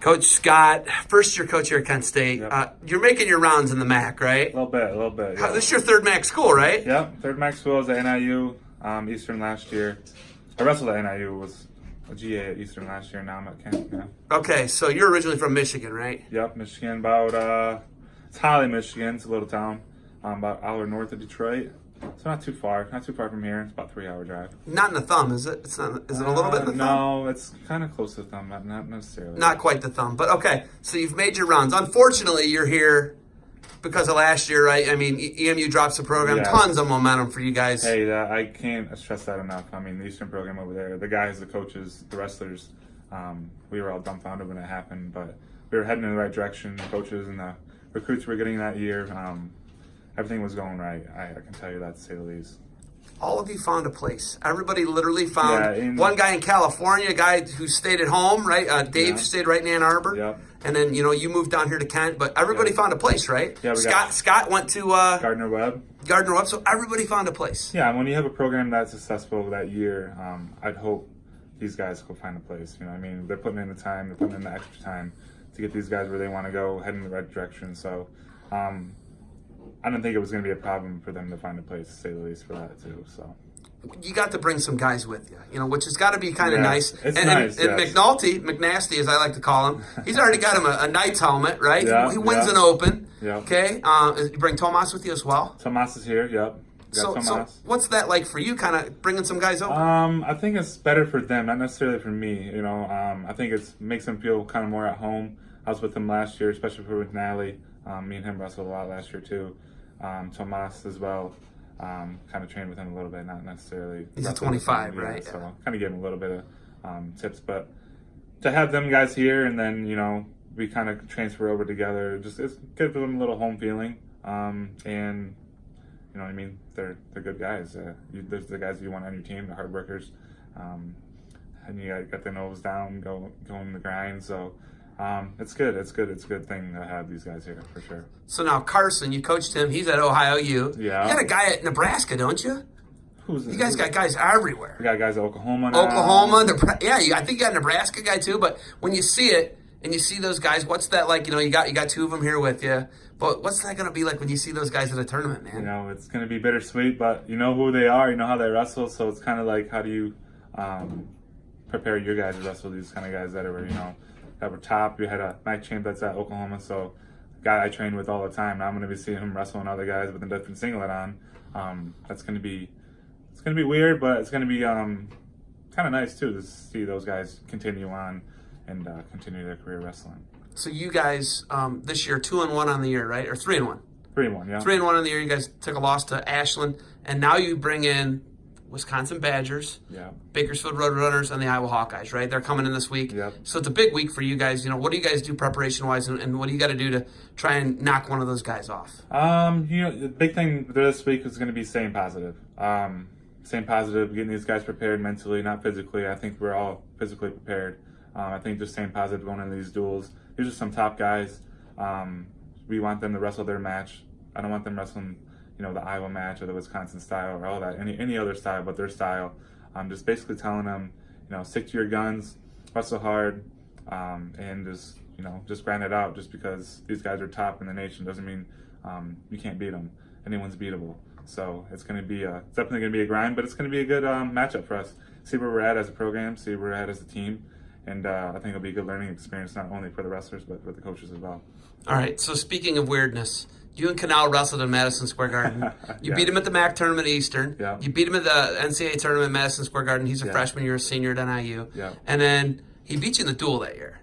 Coach Scott, first year coach here at Kent State. Yep. You're making your rounds in the MAC, right? A little bit. Yeah. This is your third MAC school, right? Yep, third MAC school was at NIU, Eastern last year. I wrestled at NIU, was a GA at Eastern last year, now I'm at Kent, yeah. Okay, so you're originally from Michigan, right? Yep, Michigan, it's Holly, Michigan, it's a little town, about an hour north of Detroit. So not too far from here, it's about a 3-hour drive. Not in the thumb, is it? Is it a little bit in the thumb? No, it's kind of close to the thumb, but not necessarily. Not quite the thumb, but okay. So you've made your rounds. Unfortunately, you're here because of last year, right? I mean, EMU drops the program. Yeah. Tons of momentum for you guys. Hey, I can't stress that enough. I mean, the Eastern program over there, the guys, the coaches, the wrestlers, we were all dumbfounded when it happened, but we were heading in the right direction. The coaches and the recruits we were getting that year, everything was going right. I can tell you that, to say the least. All of you found a place. Everybody literally found one guy in California, a guy who stayed at home, right? Dave stayed right in Ann Arbor. Yep. And then, you moved down here to Kent, but everybody found a place, right? Yeah, Scott went to Gardner Webb, so everybody found a place. Yeah, when you have a program that's successful that year, I'd hope these guys go find a place. You know what I mean? They're putting in the time, they're putting in the extra time to get these guys where they want to go, head in the right direction. So, I don't think it was going to be a problem for them to find a place, to say the least, for that too. So you got to bring some guys with you, which has got to be kind of nice. It's and nice. And McNasty, as I like to call him, he's already got him a Knights helmet, right? Yeah, he wins an Open. Yeah. Okay. You bring Tomas with you as well. Tomas is here. Yep. So what's that like for you? Kind of bringing some guys over. I think it's better for them, not necessarily for me. I think it makes them feel kind of more at home. I was with them last year, especially with Nally. Me and him wrestled a lot last year too. Tomas as well, kind of trained with him a little bit, not necessarily. He's a 25, right? So kind of gave him a little bit of tips, but to have them guys here and then we kind of transfer over together, just it's gives them a little home feeling, and what I mean, they're good guys. There's the guys you want on your team, the hard workers, and you got their nose down, going the grind. So. It's good. It's a good thing to have these guys here for sure. So now Carson, you coached him. He's at Ohio U. Yeah. You got a guy at Nebraska, don't you? You guys got guys everywhere. We got guys at Oklahoma now. I think you got a Nebraska guy too. But when you see it and you see those guys, what's that like? You got two of them here with you. But what's that going to be like when you see those guys at a tournament, man? It's going to be bittersweet, but you know who they are. You know how they wrestle. So it's kind of like, how do you prepare your guys to wrestle these kind of guys that are, that were top. We had a MAC champ that's at Oklahoma, so a guy I train with all the time. Now I'm going to be seeing him wrestling other guys with a different singlet on. It's going to be weird, but it's going to be kind of nice too to see those guys continue on and continue their career wrestling. So you guys this year 2-1 on the year, right? Or 3-1? 3-1, yeah. 3-1 on the year. You guys took a loss to Ashland, and now you bring in Wisconsin Badgers, Bakersfield Roadrunners, and the Iowa Hawkeyes, right? They're coming in this week. Yep. So it's a big week for you guys. What do you guys do preparation-wise, and what do you got to do to try and knock one of those guys off? The big thing this week is going to be staying positive. Getting these guys prepared mentally, not physically. I think we're all physically prepared. I think just staying positive going into these duels. These are some top guys. We want them to wrestle their match. I don't want them wrestling the Iowa match or the Wisconsin style or all that, any other style but their style. I'm just basically telling them, stick to your guns, wrestle hard, and just grind it out. Just because these guys are top in the nation doesn't mean you can't beat them. Anyone's beatable. So it's going to be definitely going to be a grind, but it's going to be a good matchup for us. See where we're at as a program, see where we're at as a team, and I think it'll be a good learning experience not only for the wrestlers but for the coaches as well. All right. So speaking of weirdness. You and Canal wrestled in Madison Square Garden. You beat him at the MAC tournament at Eastern. Yeah. You beat him at the NCAA tournament at Madison Square Garden. He's a freshman. You're a senior at NIU. Yeah. And then he beat you in the duel that year.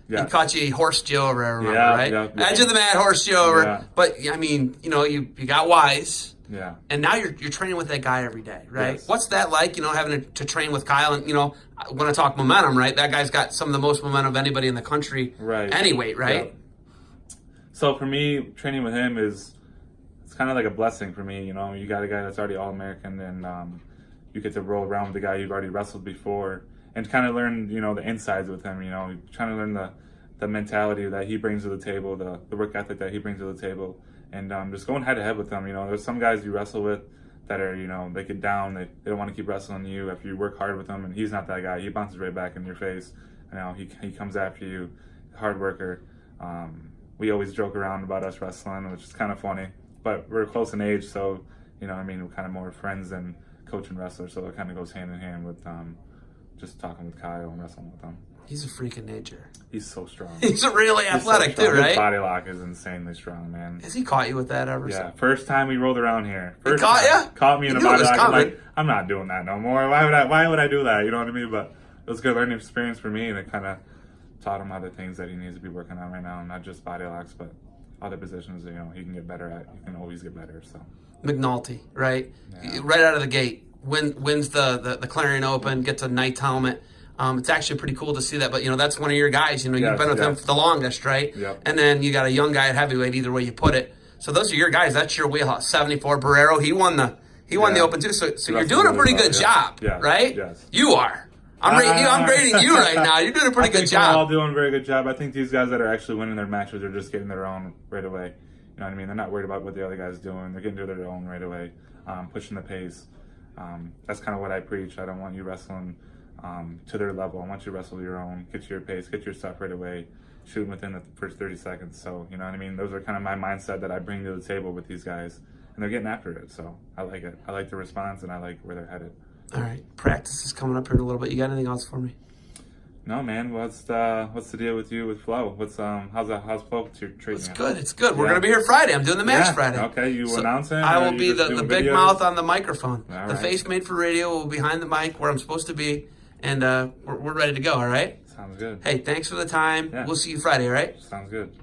Yeah. He caught you horsed you over, I remember, right? Yeah. Edge of the mat, horsed you over. Yeah. But, I mean, you got wise. Yeah. And now you're training with that guy every day, right? Yes. What's that like, having to train with Kyle? And, when I talk momentum, right, that guy's got some of the most momentum of anybody in the country. Right. Anyway, right? Yeah. So for me, training with him is... it's kind of like a blessing for me. You got a guy that's already All-American, and you get to roll around with the guy you've already wrestled before and kind of learn, the insides with him, trying to learn the mentality that he brings to the table, the work ethic that he brings to the table, and just going head to head with him. There's some guys you wrestle with that are, they get down, they don't want to keep wrestling you after you work hard with them, and he's not that guy. He bounces right back in your face. He comes after you, hard worker. We always joke around about us wrestling, which is kind of funny. But we're close in age, so, you know what I mean, we're kind of more friends than coach and wrestler, so it kind of goes hand in hand with just talking with Kyle and wrestling with him. He's a freak of nature. He's so strong. He's really athletic too, right? His body lock is insanely strong, man. Has he caught you with that ever? Yeah, first time we rolled around here. He caught you? Caught me in a body lock. I'm like, I'm not doing that no more. Why would I do that? You know what I mean? But it was a good learning experience for me, and it kind of taught him other things that he needs to be working on right now, not just body locks, but other positions, you know, he can get better at. You can always get better. So McNulty, right? Yeah. Right out of the gate, wins the Clarion Open, gets a Knight's helmet. It's actually pretty cool to see that, but, you know, that's one of your guys. You know, you've been with him for the longest, right? Yep. And then you got a young guy at heavyweight, either way you put it. So those are your guys. That's your wheelhouse. 74 Barrero, he won the Open too. So you're doing a pretty good job, right? Yes. You are. I'm grading you right now. You're doing a pretty good job. We're all doing a very good job. I think these guys that are actually winning their matches are just getting their own right away. You know what I mean? They're not worried about what the other guy's doing. They're getting to their own right away, pushing the pace. That's kind of what I preach. I don't want you wrestling to their level. I want you to wrestle your own, get to your pace, get your stuff right away, shoot within the first 30 seconds. So, you know what I mean? Those are kind of my mindset that I bring to the table with these guys, and they're getting after it. So I like it. I like the response, and I like where they're headed. All right, practice is coming up here in a little bit. You got anything else for me? No, man. What's the deal with you with Flo? How's Flo treating It's you? good. It's good. We're gonna be here Friday. I'm doing the match Friday. Okay, you announcing? I will be the big mouth on the microphone. All the right. face made for radio will be behind the mic where I'm supposed to be, and we're ready to go. All right. Sounds good. Hey, thanks for the time. Yeah. We'll see you Friday. All right. Sounds good.